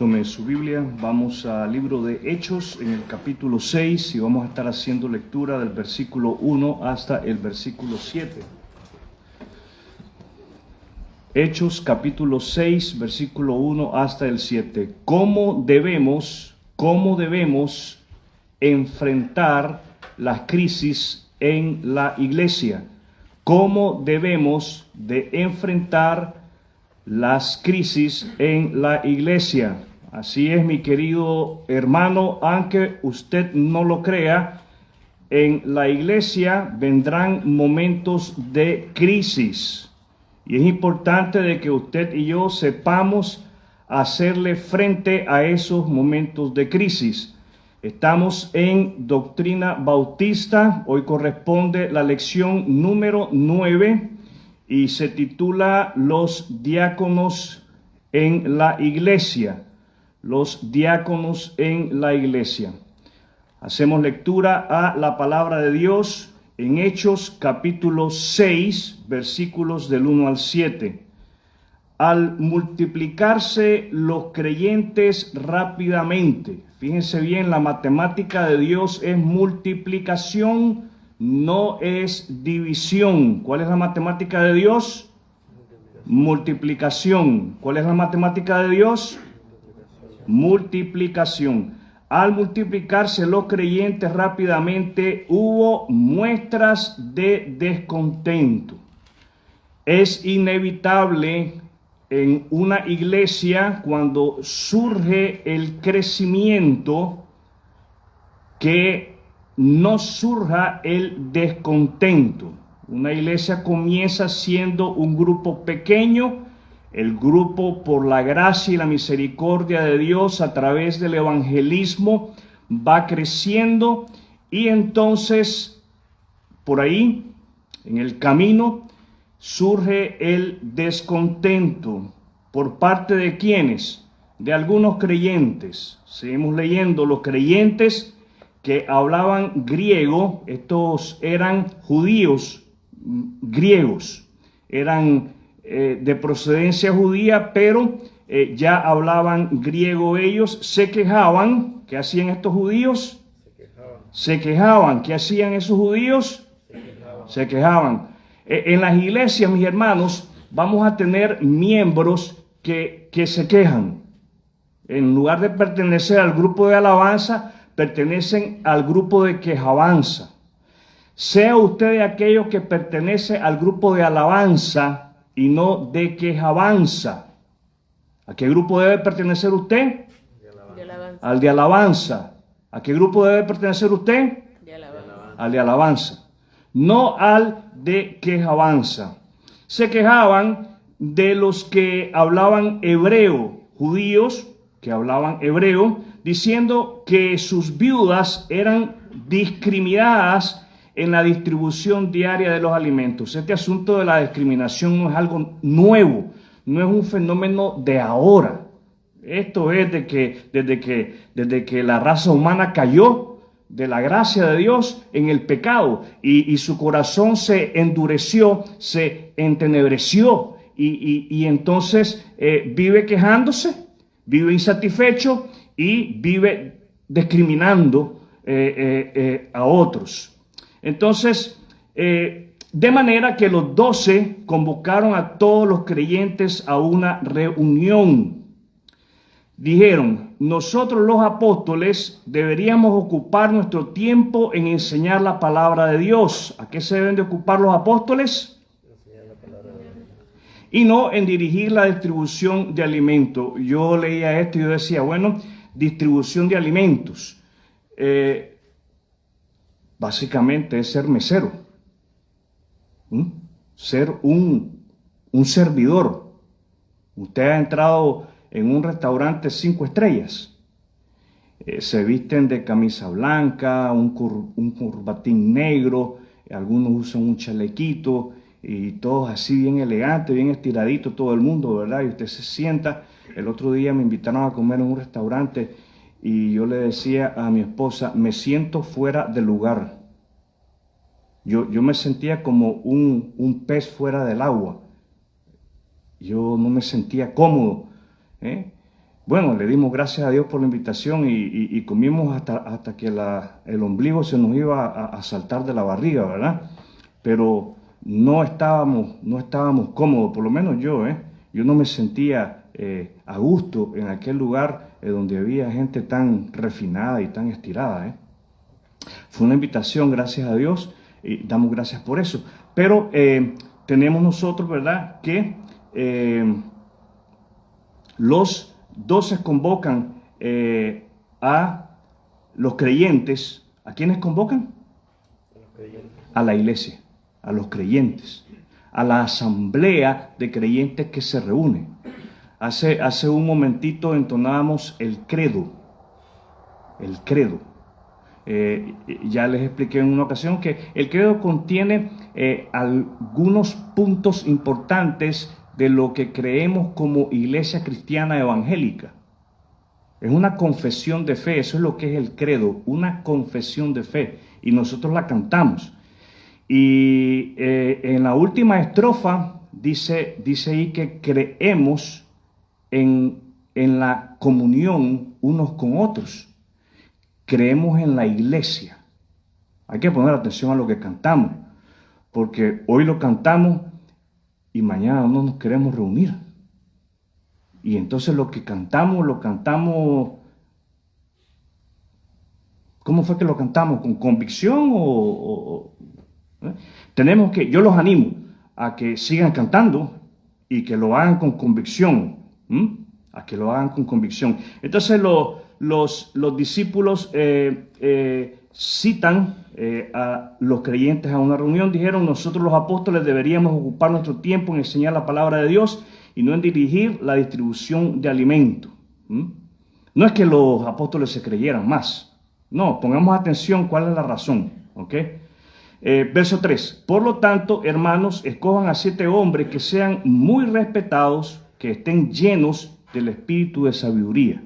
Tome su Biblia, vamos al libro de Hechos en el capítulo 6 y vamos a estar haciendo lectura del versículo 1 hasta el versículo 7. Hechos capítulo 6, versículo 1 hasta el 7. ¿Cómo debemos enfrentar las crisis en la iglesia? ¿Cómo debemos de enfrentar las crisis en la iglesia? Así es, mi querido hermano, aunque usted no lo crea, en la iglesia vendrán momentos de crisis. Y es importante de que usted y yo sepamos hacerle frente a esos momentos de crisis. Estamos en Doctrina Bautista, hoy corresponde la lección número 9 y se titula Los diáconos en la iglesia. Los diáconos en la iglesia. Hacemos lectura a la palabra de Dios en Hechos capítulo 6, versículos del 1 al 7. Al multiplicarse los creyentes rápidamente, fíjense bien, la matemática de Dios es multiplicación, no es división. ¿Cuál es la matemática de Dios? Multiplicación. ¿Cuál es la matemática de Dios? Multiplicación. Al multiplicarse los creyentes rápidamente, hubo muestras de descontento. Es inevitable en una iglesia, cuando surge el crecimiento, que no surja el descontento. Una iglesia comienza siendo un grupo pequeño. El grupo, por la gracia y la misericordia de Dios a través del evangelismo, va creciendo, y entonces por ahí, en el camino, surge el descontento. ¿Por parte de quiénes? De algunos creyentes. Seguimos leyendo. Los creyentes que hablaban griego, estos eran judíos griegos, eran de procedencia judía, pero ya hablaban griego ellos, se quejaban. ¿Qué hacían estos judíos? Se quejaban. ¿Qué hacían esos judíos? Se quejaban. En las iglesias, mis hermanos, vamos a tener miembros que se quejan. En lugar de pertenecer al grupo de alabanza, pertenecen al grupo de quejabanza. Sea usted de aquellos que pertenece al grupo de alabanza y no de quejabanza. ¿A qué grupo debe pertenecer usted? De alabanza. Al de alabanza. ¿A qué grupo debe pertenecer usted? De alabanza. Al de alabanza. No al de quejabanza. Se quejaban de los que hablaban hebreo, judíos que hablaban hebreo, diciendo que sus viudas eran discriminadas en la distribución diaria de los alimentos. Este asunto de la discriminación no es algo nuevo, no es un fenómeno de ahora. Esto es desde que la raza humana cayó de la gracia de Dios en el pecado, y su corazón se endureció, se entenebreció, y entonces vive quejándose, vive insatisfecho y vive discriminando a otros. Entonces, de manera que los 12 convocaron a todos los creyentes a una reunión. Dijeron: nosotros los apóstoles deberíamos ocupar nuestro tiempo en enseñar la palabra de Dios. ¿A qué se deben de ocupar los apóstoles? Y no en dirigir la distribución de alimentos. Yo leía esto y yo decía, bueno, distribución de alimentos. Básicamente es ser mesero, ser un servidor. Usted ha entrado en un restaurante 5 estrellas, se visten de camisa blanca, un corbatín negro, algunos usan un chalequito y todos así bien elegantes, bien estiraditos todo el mundo, ¿verdad? Y usted se sienta. El otro día me invitaron a comer en un restaurante y yo le decía a mi esposa, me siento fuera de lugar. Yo me sentía como un pez fuera del agua. Yo no me sentía cómodo, bueno, le dimos gracias a Dios por la invitación y comimos hasta que el ombligo se nos iba a saltar de la barriga, ¿verdad? Pero no estábamos cómodos, por lo menos yo, ¿eh? Yo no me sentía a gusto en aquel lugar donde había gente tan refinada y tan estirada, ¿eh? Fue una invitación, gracias a Dios, y damos gracias por eso. Pero tenemos nosotros, ¿verdad?, que los 12 convocan a los creyentes. ¿A quiénes convocan? A la iglesia, a los creyentes, a la asamblea de creyentes que se reúne. Hace un momentito entonábamos el credo. El credo. Ya les expliqué en una ocasión que el credo contiene algunos puntos importantes de lo que creemos como iglesia cristiana evangélica. Es una confesión de fe, eso es lo que es el credo, una confesión de fe, y nosotros la cantamos. Y en la última estrofa dice ahí que creemos en la comunión unos con otros. Creemos en la iglesia. Hay que poner atención a lo que cantamos, porque hoy lo cantamos y mañana no nos queremos reunir. Y entonces lo cantamos. ¿Cómo fue que lo cantamos? ¿Con convicción Tenemos que, yo los animo a que sigan cantando y que lo hagan con convicción. A que lo hagan con convicción. Entonces los discípulos citan a los creyentes a una reunión. Dijeron: nosotros los apóstoles deberíamos ocupar nuestro tiempo en enseñar la palabra de Dios y no en dirigir la distribución de alimento. No es que los apóstoles se creyeran más. No, pongamos atención cuál es la razón. ¿Ok? Verso 3. Por lo tanto, hermanos, escojan a 7 hombres que sean muy respetados, que estén llenos del espíritu de sabiduría.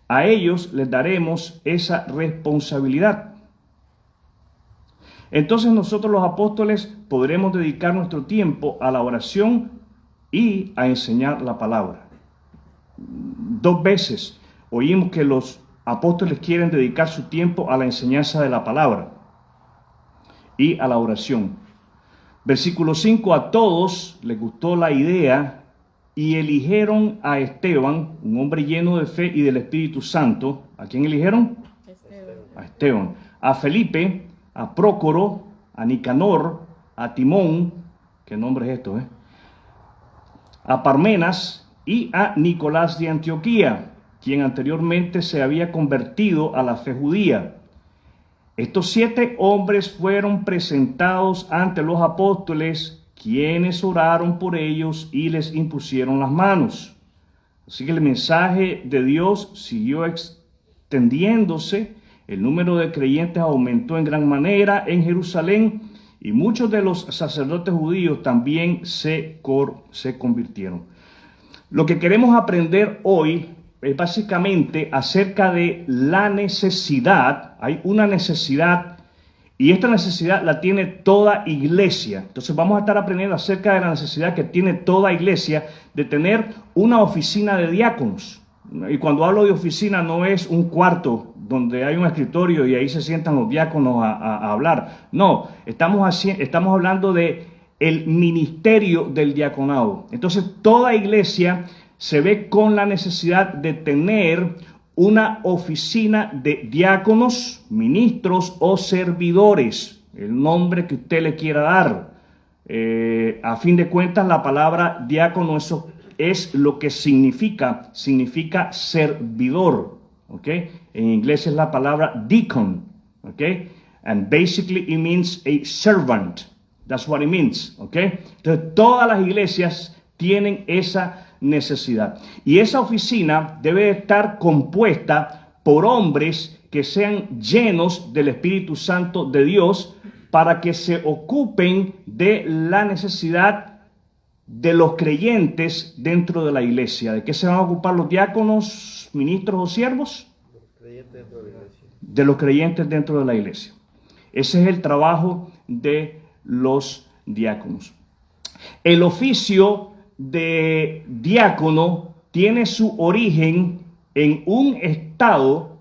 A ellos les daremos esa responsabilidad. Entonces nosotros los apóstoles podremos dedicar nuestro tiempo a la oración y a enseñar la palabra. 2 veces oímos que los apóstoles quieren dedicar su tiempo a la enseñanza de la palabra y a la oración. Versículo 5, a todos les gustó la idea y eligieron a Esteban, un hombre lleno de fe y del Espíritu Santo. ¿A quién eligieron? A Esteban. A Felipe, a Prócoro, a Nicanor, a Timón, ¿qué nombre es esto? A Parmenas y a Nicolás de Antioquía, quien anteriormente se había convertido a la fe judía. Estos 7 hombres fueron presentados ante los apóstoles, quienes oraron por ellos y les impusieron las manos. Así que el mensaje de Dios siguió extendiéndose, el número de creyentes aumentó en gran manera en Jerusalén y muchos de los sacerdotes judíos también se convirtieron. Lo que queremos aprender hoy es básicamente acerca de la necesidad. Hay una necesidad y esta necesidad la tiene toda iglesia. Entonces vamos a estar aprendiendo acerca de la necesidad que tiene toda iglesia de tener una oficina de diáconos. Y cuando hablo de oficina no es un cuarto donde hay un escritorio y ahí se sientan los diáconos a hablar. No, estamos hablando de el ministerio del diaconado. Entonces toda iglesia se ve con la necesidad de tener una oficina de diáconos, ministros o servidores, el nombre que usted le quiera dar. A fin de cuentas, la palabra diácono eso es lo que significa servidor, ¿ok? En inglés es la palabra deacon, ¿ok? And basically it means a servant. That's what it means, ¿ok? Entonces, todas las iglesias tienen esa necesidad. Y esa oficina debe estar compuesta por hombres que sean llenos del Espíritu Santo de Dios para que se ocupen de la necesidad de los creyentes dentro de la iglesia. ¿De qué se van a ocupar los diáconos, ministros o siervos? De los creyentes dentro de la iglesia. Ese es el trabajo de los diáconos. El oficio de diácono tiene su origen en un estado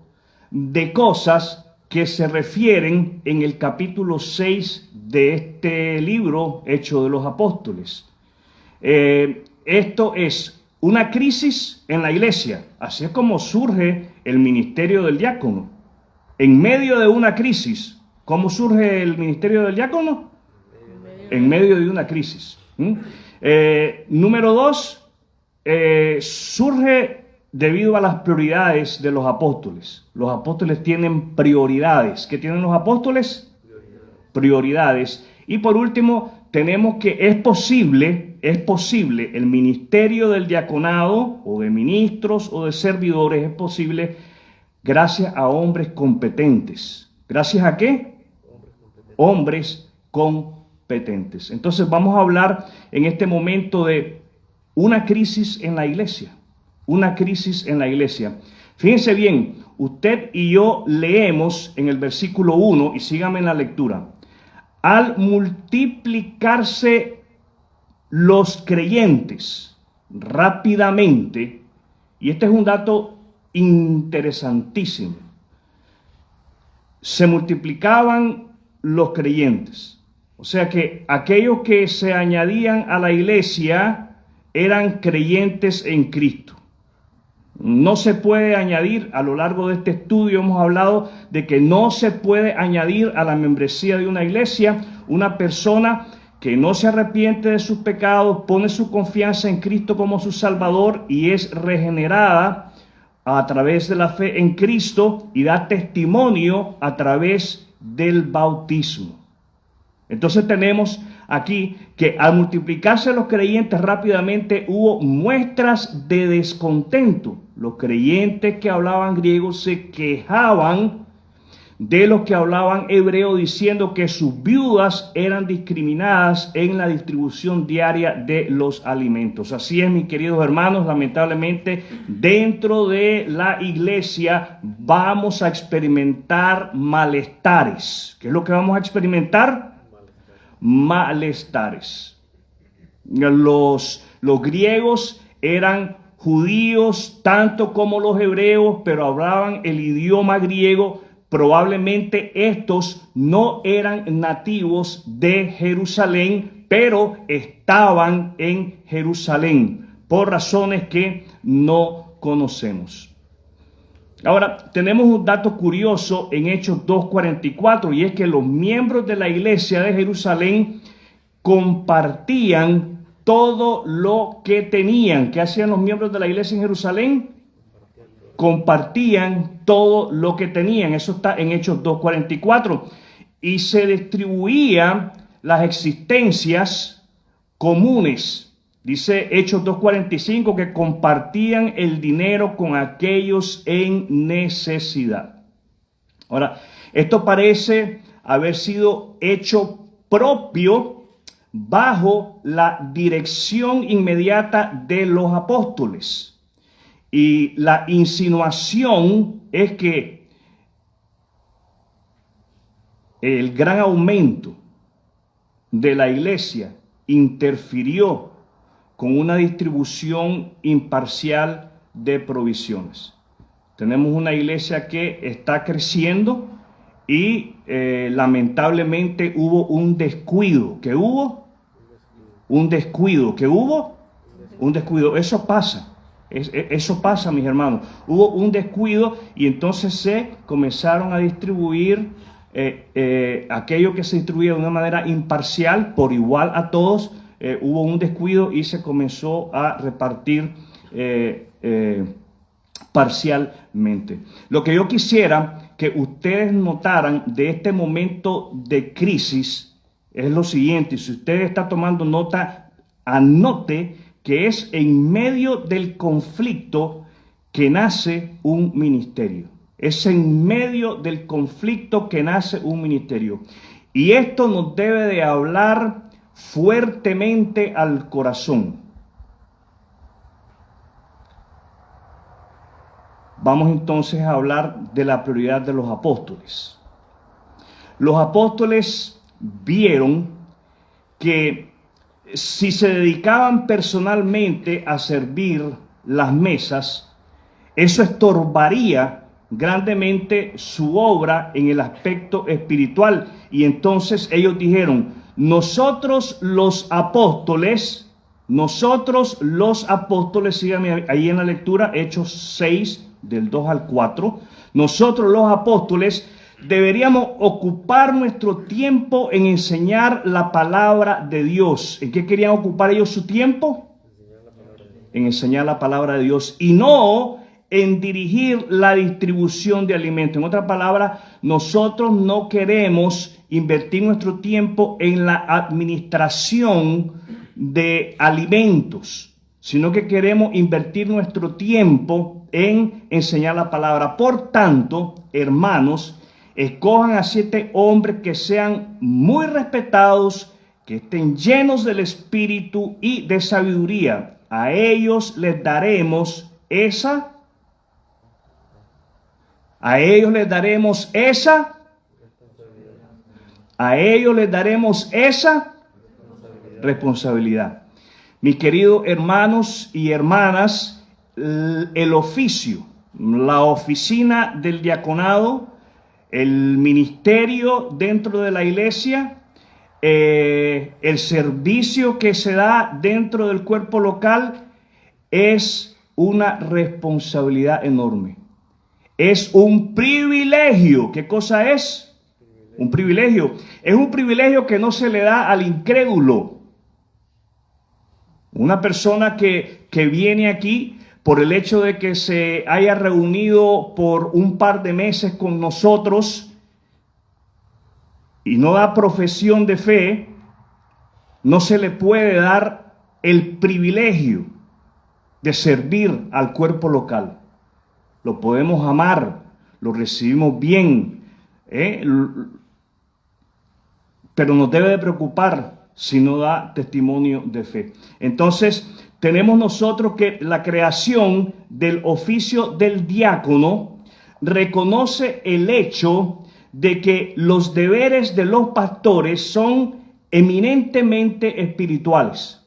de cosas que se refieren en el capítulo 6 de este libro, Hechos de los Apóstoles. Esto es una crisis en la iglesia, así es como surge el ministerio del diácono. En medio de una crisis, ¿cómo surge el ministerio del diácono? En medio de una crisis. Número 2, surge debido a las prioridades de los apóstoles. Los apóstoles tienen prioridades. ¿Qué tienen los apóstoles? Prioridades. Y por último, tenemos que es posible el ministerio del diaconado o de ministros o de servidores, es posible gracias a hombres competentes. ¿Gracias a qué? Hombres competentes. Entonces vamos a hablar en este momento de una crisis en la iglesia. Una crisis en la iglesia. Fíjense bien, usted y yo leemos en el versículo 1, y síganme en la lectura. Al multiplicarse los creyentes rápidamente, y este es un dato interesantísimo, se multiplicaban los creyentes. O sea que aquellos que se añadían a la iglesia eran creyentes en Cristo. No se puede añadir, a lo largo de este estudio hemos hablado de que no se puede añadir a la membresía de una iglesia una persona que no se arrepiente de sus pecados, pone su confianza en Cristo como su Salvador y es regenerada a través de la fe en Cristo y da testimonio a través del bautismo. Entonces tenemos aquí que al multiplicarse los creyentes rápidamente hubo muestras de descontento. Los creyentes que hablaban griego se quejaban de los que hablaban hebreo, diciendo que sus viudas eran discriminadas en la distribución diaria de los alimentos. Así es, mis queridos hermanos, lamentablemente dentro de la iglesia vamos a experimentar malestares. ¿Qué es lo que vamos a experimentar? Malestares. Los griegos eran judíos tanto como los hebreos, pero hablaban el idioma griego. Probablemente estos no eran nativos de Jerusalén, pero estaban en Jerusalén por razones que no conocemos. Ahora, tenemos un dato curioso en Hechos 2:44, y es que los miembros de la iglesia de Jerusalén compartían todo lo que tenían. ¿Qué hacían los miembros de la iglesia en Jerusalén? Compartían todo lo que tenían. Eso está en Hechos 2:44. Y se distribuían las existencias comunes. Dice Hechos 2:45 que compartían el dinero con aquellos en necesidad. Ahora, esto parece haber sido hecho propio bajo la dirección inmediata de los apóstoles. Y la insinuación es que el gran aumento de la iglesia interfirió con una distribución imparcial de provisiones. Tenemos una iglesia que está creciendo y lamentablemente hubo un descuido. ¿Qué hubo? Un descuido. ¿Qué hubo? Un descuido. Eso pasa. Eso pasa, mis hermanos. Hubo un descuido y entonces se comenzaron a distribuir aquello que se distribuía de una manera imparcial, por igual a todos. Hubo un descuido y se comenzó a repartir parcialmente. Lo que yo quisiera que ustedes notaran de este momento de crisis es lo siguiente. Si usted está tomando nota, anote que es en medio del conflicto que nace un ministerio. Es en medio del conflicto que nace un ministerio. Y esto nos debe de hablar fuertemente al corazón. Vamos entonces a hablar de la prioridad de los apóstoles. Los apóstoles vieron que si se dedicaban personalmente a servir las mesas, eso estorbaría grandemente su obra en el aspecto espiritual. Y entonces ellos dijeron, nosotros los apóstoles, síganme ahí en la lectura, Hechos 6, del 2 al 4, nosotros los apóstoles deberíamos ocupar nuestro tiempo en enseñar la palabra de Dios. ¿En qué querían ocupar ellos su tiempo? En enseñar la palabra de Dios y no en dirigir la distribución de alimentos. En otras palabras, nosotros no queremos invertir nuestro tiempo en la administración de alimentos, sino que queremos invertir nuestro tiempo en enseñar la palabra. Por tanto, hermanos, escojan a 7 hombres que sean muy respetados, que estén llenos del Espíritu y de sabiduría. A ellos les daremos esa responsabilidad. Mis queridos hermanos y hermanas, el oficio, la oficina del diaconado, el ministerio dentro de la iglesia, el servicio que se da dentro del cuerpo local es una responsabilidad enorme. Es un privilegio. ¿Qué cosa es? Un privilegio. Es un privilegio que no se le da al incrédulo. Una persona que viene aquí por el hecho de que se haya reunido por un par de meses con nosotros y no da profesión de fe, no se le puede dar el privilegio de servir al cuerpo local. Lo podemos amar, lo recibimos bien, pero nos debe de preocupar si no da testimonio de fe. Entonces, tenemos nosotros que la creación del oficio del diácono reconoce el hecho de que los deberes de los pastores son eminentemente espirituales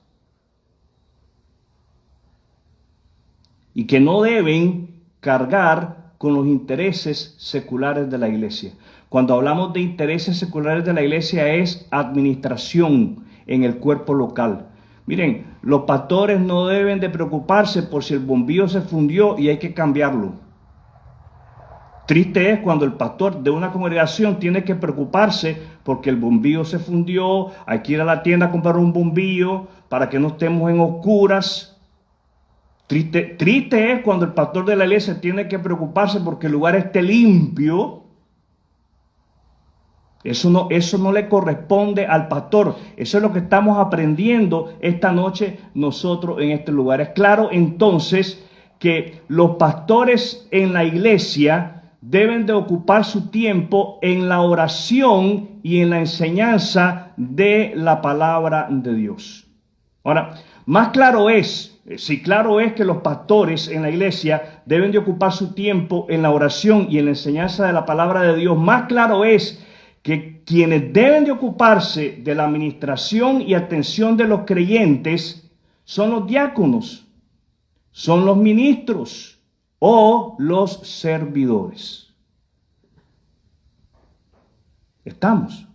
y que no deben cargar con los intereses seculares de la iglesia. Cuando hablamos de intereses seculares de la iglesia es administración en el cuerpo local. Miren, los pastores no deben de preocuparse por si el bombillo se fundió y hay que cambiarlo. Triste es cuando el pastor de una congregación tiene que preocuparse porque el bombillo se fundió, hay que ir a la tienda a comprar un bombillo para que no estemos en oscuras. Triste es cuando el pastor de la iglesia tiene que preocuparse porque el lugar esté limpio. Eso no le corresponde al pastor. Eso es lo que estamos aprendiendo esta noche nosotros en este lugar. Es claro entonces que los pastores en la iglesia deben de ocupar su tiempo en la oración y en la enseñanza de la palabra de Dios. Ahora, más claro es, claro es que los pastores en la iglesia deben de ocupar su tiempo en la oración y en la enseñanza de la palabra de Dios. Más claro es que quienes deben de ocuparse de la administración y atención de los creyentes son los diáconos, son los ministros o los servidores. ¿Estamos?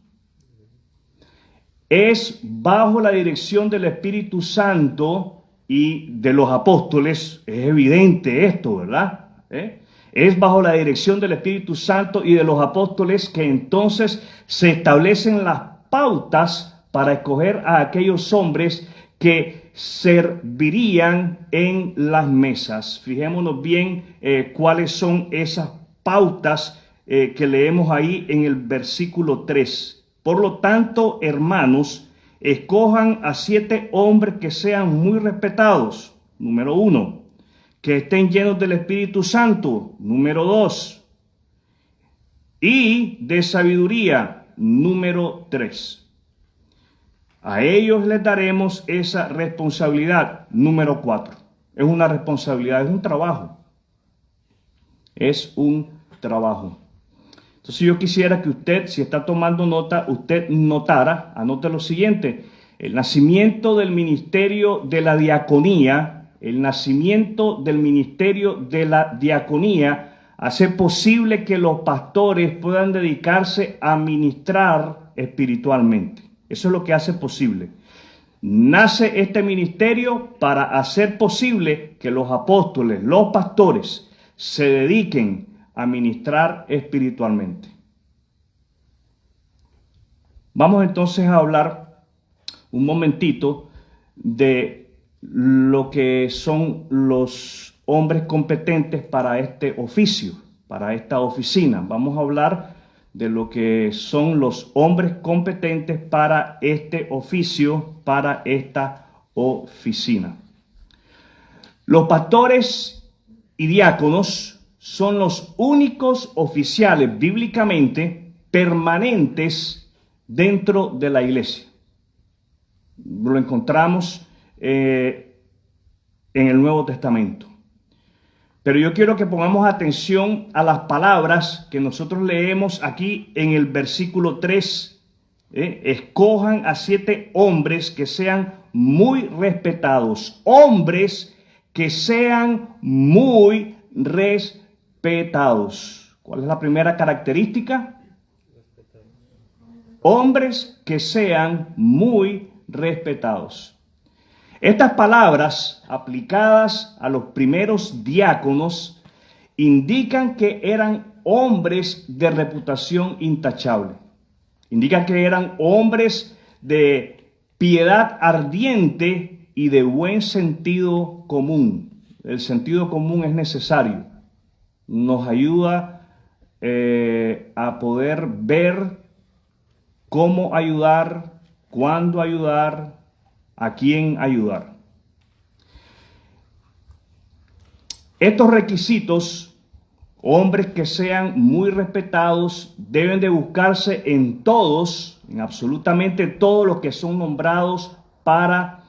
Es bajo la dirección del Espíritu Santo y de los apóstoles, es evidente esto, ¿verdad? Es bajo la dirección del Espíritu Santo y de los apóstoles que entonces se establecen las pautas para escoger a aquellos hombres que servirían en las mesas. Fijémonos bien cuáles son esas pautas que leemos ahí en el versículo 3. Por lo tanto, hermanos, escojan a 7 hombres que sean muy respetados. Número 1. Que estén llenos del Espíritu Santo. Número 2. Y de sabiduría. Número 3. A ellos les daremos esa responsabilidad. Número 4. Es una responsabilidad, es un trabajo. Es un trabajo. Entonces yo quisiera que usted, si está tomando nota, usted notara, anote lo siguiente. El nacimiento del ministerio de la diaconía, hace posible que los pastores puedan dedicarse a ministrar espiritualmente. Eso es lo que hace posible. Nace este ministerio para hacer posible que los apóstoles, los pastores, se dediquen a ministrar espiritualmente. Vamos entonces a hablar un momentito de lo que son los hombres competentes para este oficio, para esta oficina. Vamos a hablar de lo que son los hombres competentes para este oficio, para esta oficina. Los pastores y diáconos son los únicos oficiales bíblicamente permanentes dentro de la iglesia. Lo encontramos en el Nuevo Testamento. Pero yo quiero que pongamos atención a las palabras que nosotros leemos aquí en el versículo 3. Escojan a 7 hombres que sean muy respetados. Hombres que sean muy respetados. ¿Cuál es la primera característica? Hombres que sean muy respetados. Estas palabras aplicadas a los primeros diáconos indican que eran hombres de reputación intachable. Indican que eran hombres de piedad ardiente y de buen sentido común. El sentido común es necesario. Nos ayuda a poder ver cómo ayudar, cuándo ayudar, a quién ayudar. Estos requisitos, hombres que sean muy respetados, deben de buscarse en todos, en absolutamente todos los que son nombrados para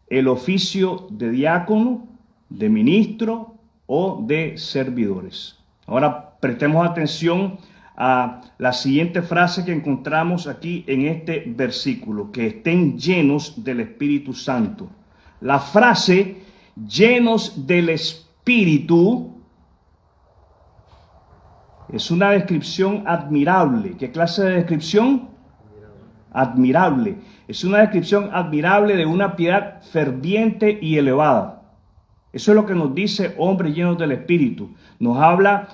el oficio de diácono, de ministro o de servidores. Ahora prestemos atención a la siguiente frase que encontramos aquí en este versículo: que estén llenos del Espíritu Santo. La frase llenos del Espíritu es una descripción admirable. ¿Qué clase de descripción? Admirable. Es una descripción admirable de una piedad ferviente y elevada. Eso es lo que nos dice hombres llenos del Espíritu. Nos habla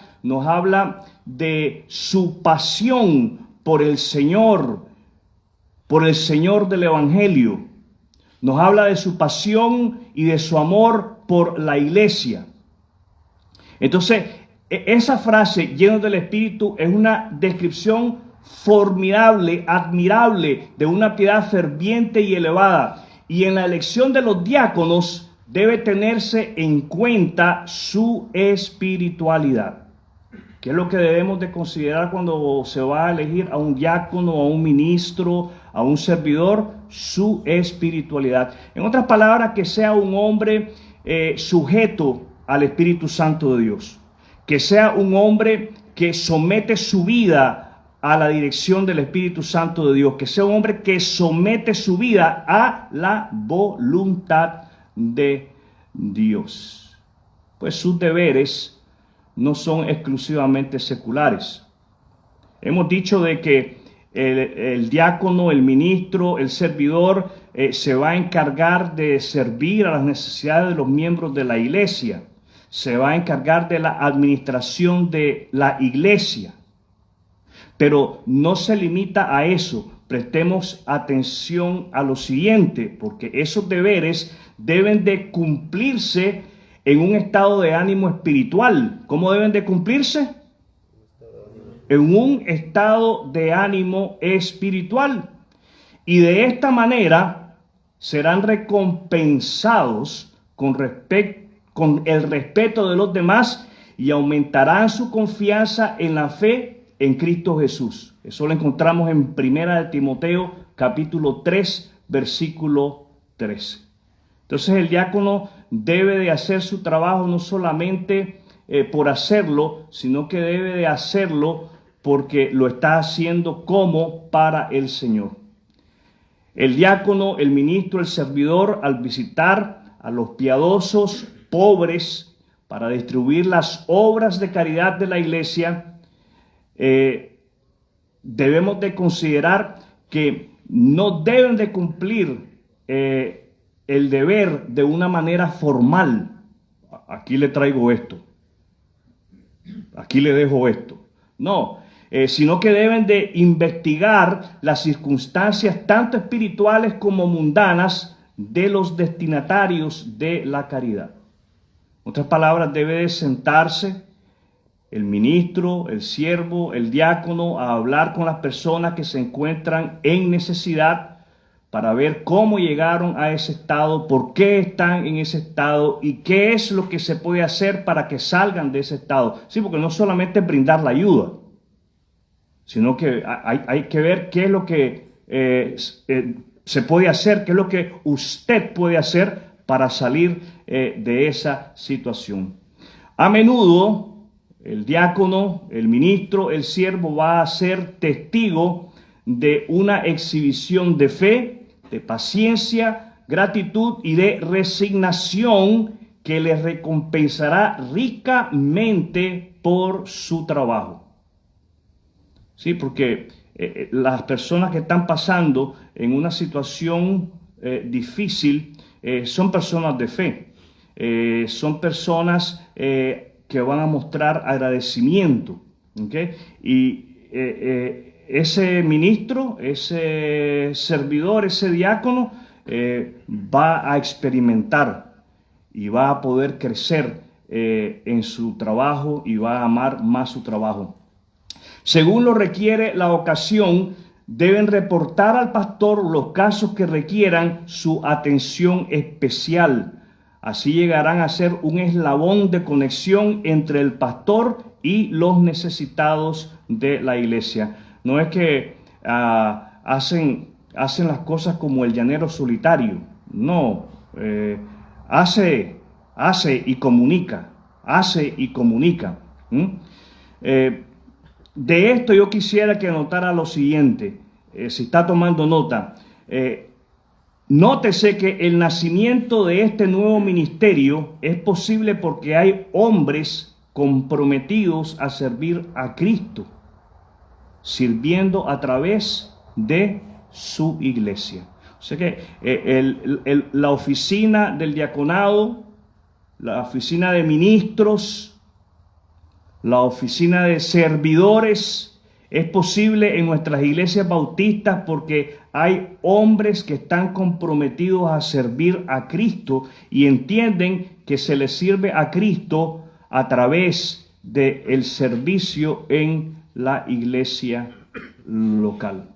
de su pasión por el Señor del Evangelio. Nos habla de su pasión y de su amor por la iglesia. Entonces, esa frase, llenos del Espíritu, es una descripción formidable, admirable, de una piedad ferviente y elevada. Y en la elección de los diáconos debe tenerse en cuenta su espiritualidad. ¿Qué es lo que debemos de considerar cuando se va a elegir a un diácono, a un ministro, a un servidor? Su espiritualidad. En otras palabras, que sea un hombre sujeto al Espíritu Santo de Dios. Que sea un hombre que somete su vida a la dirección del Espíritu Santo de Dios. Que sea un hombre que somete su vida a la voluntad de Dios. Pues sus deberes no son exclusivamente seculares. Hemos dicho de que el diácono, el ministro, el servidor se va a encargar de servir a las necesidades de los miembros de la iglesia. Se va a encargar de la administración de la iglesia. Pero no se limita a eso. Prestemos atención a lo siguiente, porque esos deberes deben de cumplirse en un estado de ánimo espiritual. ¿Cómo deben de cumplirse? En un estado de ánimo espiritual. Y de esta manera serán recompensados con el respeto de los demás y aumentarán su confianza en la fe en Cristo Jesús. Eso lo encontramos en 1 Timoteo capítulo 3, versículo 13. Entonces el diácono debe de hacer su trabajo no solamente por hacerlo, sino que debe de hacerlo porque lo está haciendo como para el Señor. El diácono, el ministro, el servidor, al visitar a los piadosos pobres para distribuir las obras de caridad de la iglesia, debemos de considerar que no deben de cumplir el deber de una manera formal. Aquí le traigo esto. Aquí le dejo esto. No, sino que deben de investigar las circunstancias tanto espirituales como mundanas de los destinatarios de la caridad. En otras palabras, debe de sentarse el ministro, el siervo, el diácono a hablar con las personas que se encuentran en necesidad para ver cómo llegaron a ese estado, por qué están en ese estado y qué es lo que se puede hacer para que salgan de ese estado. Sí, porque no solamente es brindar la ayuda, sino que hay que ver qué es lo que se puede hacer, qué es lo que usted puede hacer para salir de esa situación. A menudo el diácono, el ministro, el siervo va a ser testigo de una exhibición de fe, de paciencia, gratitud y de resignación que le recompensará ricamente por su trabajo. Sí, porque las personas que están pasando en una situación difícil son personas de fe, son personas que van a mostrar agradecimiento, ¿okay? Y ese ministro, ese servidor, ese diácono va a experimentar y va a poder crecer en su trabajo y va a amar más su trabajo. Según lo requiere la ocasión, deben reportar al pastor los casos que requieran su atención especial. Así llegarán a ser un eslabón de conexión entre el pastor y los necesitados de la iglesia. No es que hacen las cosas como el llanero solitario. No, hace y comunica, hace y comunica. De esto yo quisiera que notara lo siguiente, si está tomando nota. Nótese que el nacimiento de este nuevo ministerio es posible porque hay hombres comprometidos a servir a Cristo, sirviendo a través de su iglesia. O sea que la oficina del diaconado, la oficina de ministros, la oficina de servidores, es posible en nuestras iglesias bautistas porque hay hombres que están comprometidos a servir a Cristo y entienden que se les sirve a Cristo a través del servicio en la iglesia local.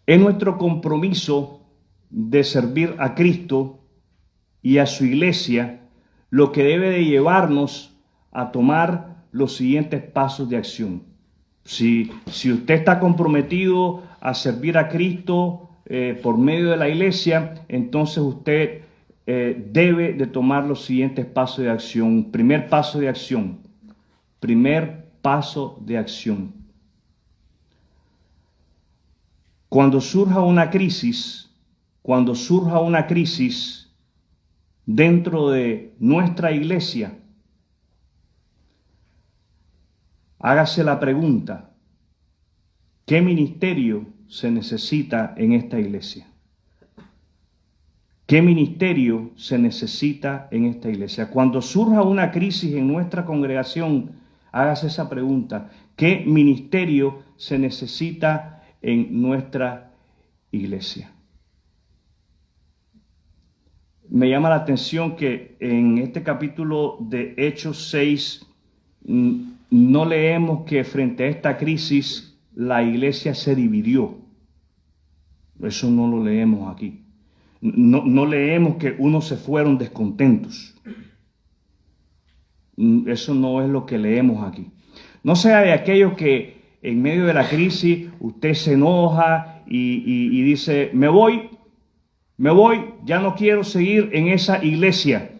Es nuestro compromiso de servir a Cristo y a su iglesia lo que debe de llevarnos a tomar los siguientes pasos de acción. Si usted está comprometido a servir a Cristo por medio de la iglesia, entonces usted debe de tomar los siguientes pasos de acción. Primer paso de acción. Cuando surja una crisis dentro de nuestra iglesia, hágase la pregunta: ¿qué ministerio se necesita en esta iglesia? ¿Qué ministerio se necesita en esta iglesia? Cuando surja una crisis en nuestra congregación, hágase esa pregunta: ¿qué ministerio se necesita en nuestra iglesia? Me llama la atención que en este capítulo de Hechos 6 no leemos que frente a esta crisis la iglesia se dividió. Eso no lo leemos aquí. No leemos que unos se fueron descontentos. Eso no es lo que leemos aquí. No sea de aquellos que en medio de la crisis usted se enoja y dice: me voy, ya no quiero seguir en esa iglesia.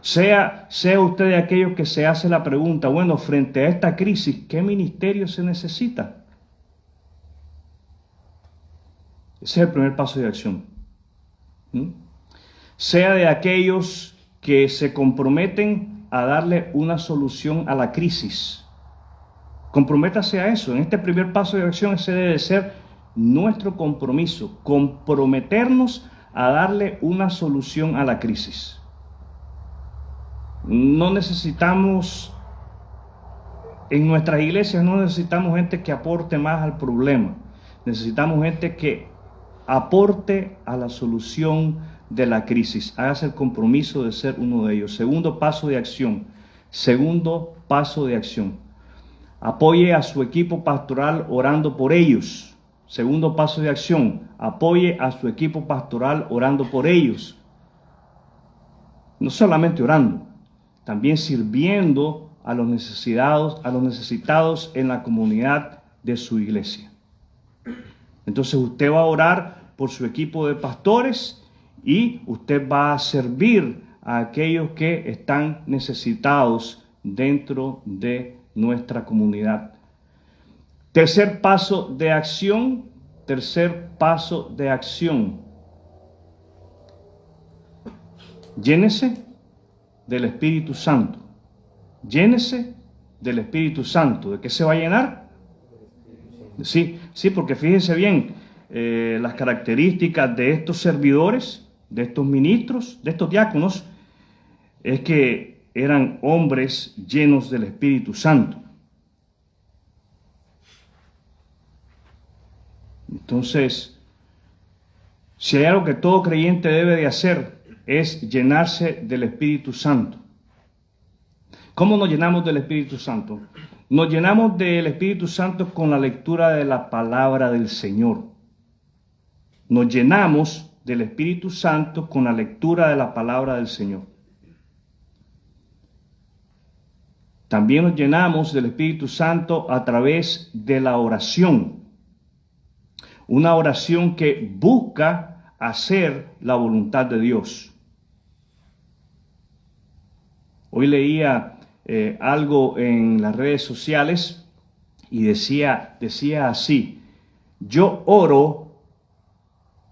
Sea usted de aquellos que se hace la pregunta, bueno, frente a esta crisis, ¿qué ministerio se necesita? Ese es el primer paso de acción. Sea de aquellos que se comprometen a darle una solución a la crisis. Comprométase a eso. En este primer paso de acción ese debe ser nuestro compromiso, comprometernos a darle una solución a la crisis. No necesitamos, en nuestras iglesias no necesitamos gente que aporte más al problema. Necesitamos gente que aporte a la solución de la crisis. Hágase el compromiso de ser uno de ellos. Segundo paso de acción. Segundo paso de acción. Apoye a su equipo pastoral orando por ellos. Segundo paso de acción. Apoye a su equipo pastoral orando por ellos. No solamente orando, también sirviendo a los necesitados en la comunidad de su iglesia. Entonces usted va a orar por su equipo de pastores y usted va a servir a aquellos que están necesitados dentro de nuestra comunidad. Tercer paso de acción. Tercer paso de acción. Llénese del Espíritu Santo. Llénese del Espíritu Santo. ¿De qué se va a llenar? Sí, porque fíjense bien, las características de estos servidores, de estos ministros, de estos diáconos, es que eran hombres llenos del Espíritu Santo. Entonces, si hay algo que todo creyente debe de hacer, es llenarse del Espíritu Santo. ¿Cómo nos llenamos del Espíritu Santo? Nos llenamos del Espíritu Santo con la lectura de la palabra del Señor. Nos llenamos del Espíritu Santo con la lectura de la palabra del Señor. También nos llenamos del Espíritu Santo a través de la oración. Una oración que busca hacer la voluntad de Dios. Hoy leía algo en las redes sociales y decía así: yo oro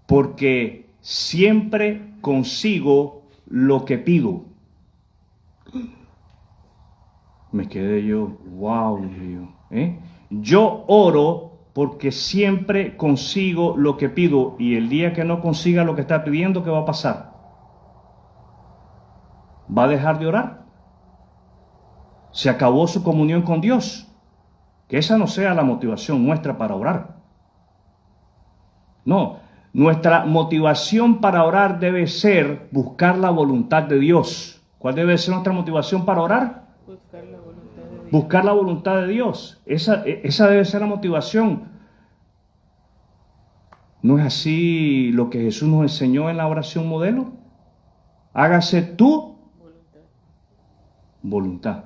porque siempre consigo lo que pido. Me quedé yo, wow, yo oro porque siempre consigo lo que pido, y el día que no consiga lo que está pidiendo, ¿qué va a pasar? ¿Va a dejar de orar? Se acabó su comunión con Dios. Que esa no sea la motivación nuestra para orar. No, nuestra motivación para orar debe ser buscar la voluntad de Dios. ¿Cuál debe ser nuestra motivación para orar? Buscar la voluntad de Dios. Buscar la voluntad de Dios. Esa debe ser la motivación. ¿No es así lo que Jesús nos enseñó en la oración modelo? Hágase tu voluntad.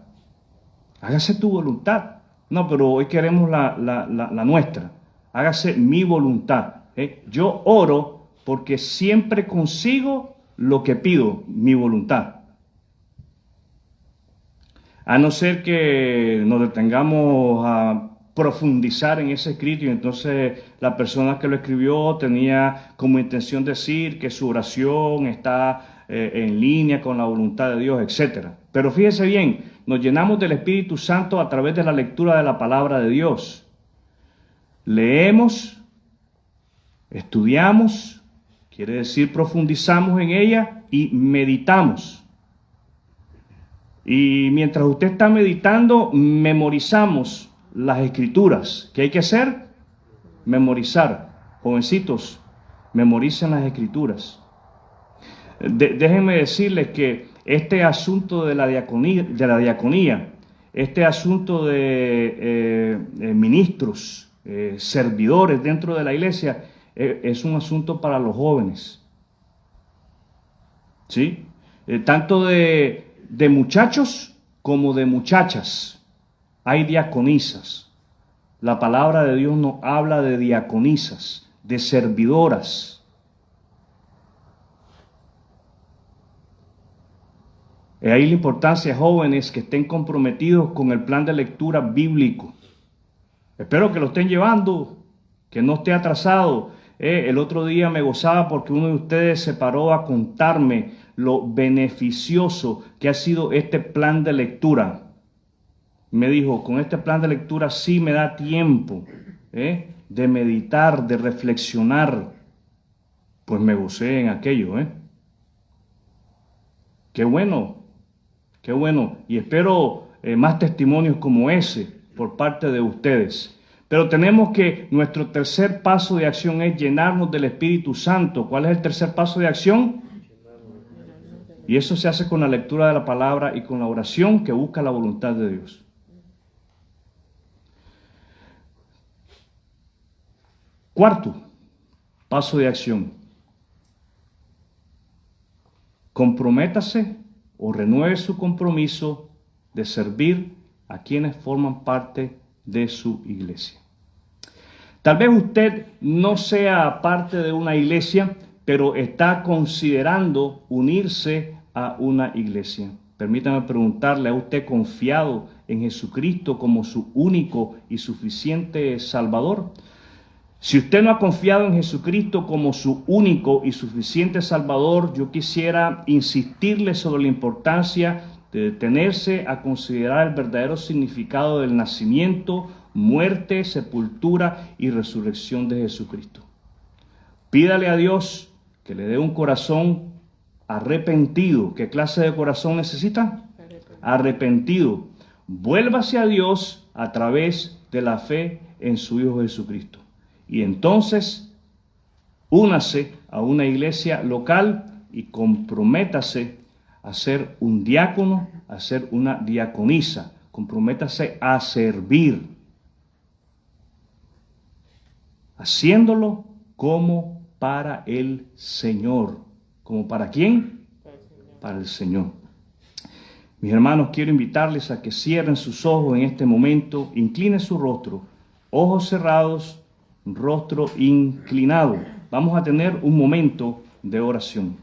Hágase tu voluntad. No, pero hoy queremos la nuestra. Hágase mi voluntad. Yo oro porque siempre consigo lo que pido, mi voluntad. A no ser que nos detengamos a profundizar en ese escrito y entonces la persona que lo escribió tenía como intención decir que su oración está en línea con la voluntad de Dios, etc. Pero fíjese bien, nos llenamos del Espíritu Santo a través de la lectura de la palabra de Dios. Leemos, estudiamos, quiere decir profundizamos en ella y meditamos. Y mientras usted está meditando, memorizamos las escrituras. ¿Qué hay que hacer? Memorizar. Jovencitos, memoricen las escrituras. Déjenme decirles que este asunto de la diaconía, este asunto de ministros, servidores dentro de la iglesia, es un asunto para los jóvenes. ¿Sí? Tanto de muchachos como de muchachas hay diaconisas. La palabra de Dios nos habla de diaconisas, de servidoras. Ahí la importancia, jóvenes, que estén comprometidos con el plan de lectura bíblico. Espero que lo estén llevando, que no esté atrasado. El otro día me gozaba porque uno de ustedes se paró a contarme lo beneficioso que ha sido este plan de lectura. Me dijo, con este plan de lectura sí me da tiempo de meditar, de reflexionar. Pues me gocé en aquello. Qué bueno, qué bueno. Y espero más testimonios como ese por parte de ustedes. Pero tenemos que, nuestro tercer paso de acción es llenarnos del Espíritu Santo. ¿Cuál es el tercer paso de acción? Y eso se hace con la lectura de la palabra y con la oración que busca la voluntad de Dios. Cuarto paso de acción. Comprométase o renueve su compromiso de servir a quienes forman parte de su iglesia. Tal vez usted no sea parte de una iglesia, pero está considerando unirse a una iglesia. Permítame preguntarle, ¿ha usted confiado en Jesucristo como su único y suficiente Salvador? Si usted no ha confiado en Jesucristo como su único y suficiente Salvador, yo quisiera insistirle sobre la importancia de detenerse a considerar el verdadero significado del nacimiento, muerte, sepultura y resurrección de Jesucristo. Pídale a Dios que le dé un corazón arrepentido. ¿Qué clase de corazón necesita? Arrepentido. Vuélvase a Dios a través de la fe en su Hijo Jesucristo. Y entonces, únase a una iglesia local y comprométase a ser un diácono, a ser una diaconisa. Comprométase a servir, haciéndolo como para el Señor. ¿Como para quién? Para el Señor. Mis hermanos, quiero invitarles a que cierren sus ojos en este momento, inclinen su rostro, ojos cerrados, rostro inclinado. Vamos a tener un momento de oración.